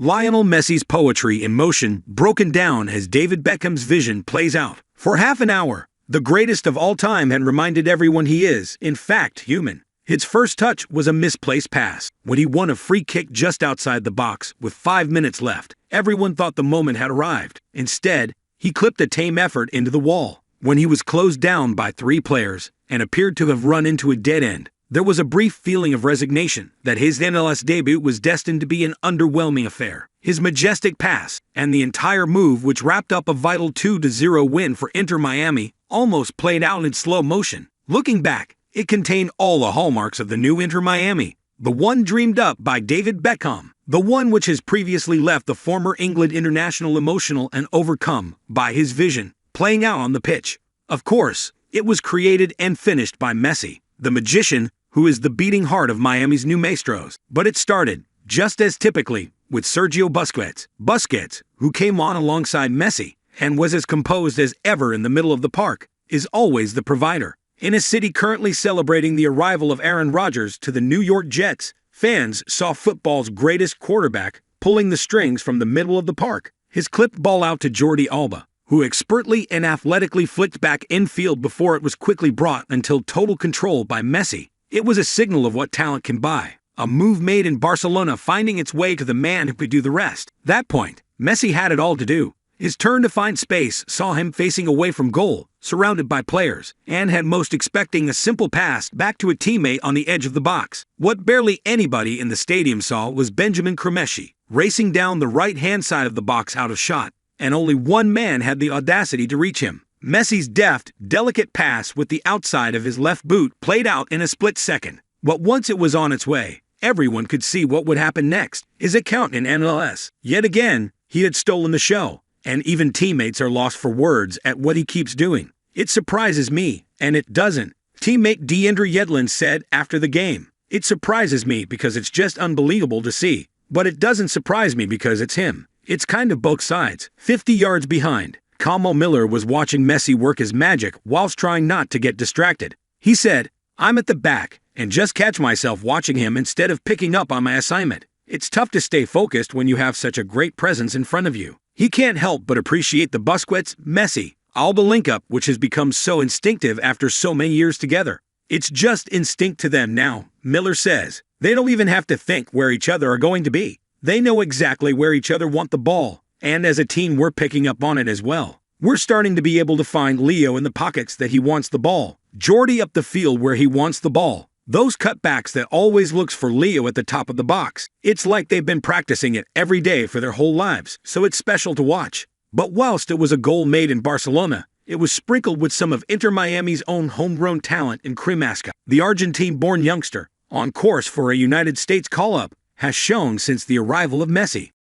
Lionel Messi's poetry in motion, broken down as David Beckham's vision plays out. For half an hour, the greatest of all time had reminded everyone he is, in fact, human. His first touch was a misplaced pass, when he won a free kick just outside the box with 5 minutes left. Everyone thought the moment had arrived. Instead, he clipped a tame effort into the wall. When he was closed down by 3 players and appeared to have run into a dead end, there was a brief feeling of resignation that his MLS debut was destined to be an underwhelming affair. His majestic pass and the entire move, which wrapped up a vital 2-0 win for Inter Miami, almost played out in slow motion. Looking back, it contained all the hallmarks of the new Inter Miami, the one dreamed up by David Beckham, the one which has previously left the former England international emotional and overcome by his vision playing out on the pitch. Of course, it was created and finished by Messi, the magician who is the beating heart of Miami's new maestros. But it started, just as typically, with Sergio Busquets. Busquets, who came on alongside Messi and was as composed as ever in the middle of the park, is always the provider. In a city currently celebrating the arrival of Aaron Rodgers to the New York Jets, fans saw football's greatest quarterback pulling the strings from the middle of the park. His clipped ball out to Jordi Alba, who expertly and athletically flicked back infield before it was quickly brought until total control by Messi. It was a signal of what talent can buy, a move made in Barcelona finding its way to the man who could do the rest. That point, Messi had it all to do. His turn to find space saw him facing away from goal, surrounded by players, and had most expecting a simple pass back to a teammate on the edge of the box. What barely anybody in the stadium saw was Benjamin Cremaschi racing down the right-hand side of the box out of shot, and only one man had the audacity to reach him. Messi's deft, delicate pass with the outside of his left boot played out in a split second. But once it was on its way, everyone could see what would happen next. His account in MLS. Yet again, he had stolen the show, and even teammates are lost for words at what he keeps doing. It surprises me, and it doesn't. Teammate Deandre Yedlin said after the game, "It surprises me because it's just unbelievable to see, but it doesn't surprise me because it's him." It's kind of both sides. 50 yards behind, Kamo Miller was watching Messi work his magic whilst trying not to get distracted. He said, "I'm at the back and just catch myself watching him instead of picking up on my assignment. It's tough to stay focused when you have such a great presence in front of you." He can't help but appreciate the Busquets, Messi, Alba link-up which has become so instinctive after so many years together. It's just instinct to them now, Miller says. They don't even have to think where each other are going to be. They know exactly where each other want the ball, and as a team we're picking up on it as well. We're starting to be able to find Leo in the pockets that he wants the ball, Jordi up the field where he wants the ball, those cutbacks that always looks for Leo at the top of the box. It's like they've been practicing it every day for their whole lives, so it's special to watch. But whilst it was a goal made in Barcelona, it was sprinkled with some of Inter Miami's own homegrown talent in Cremaschi. The Argentine-born youngster, on course for a United States call-up, has shown since the arrival of Messi.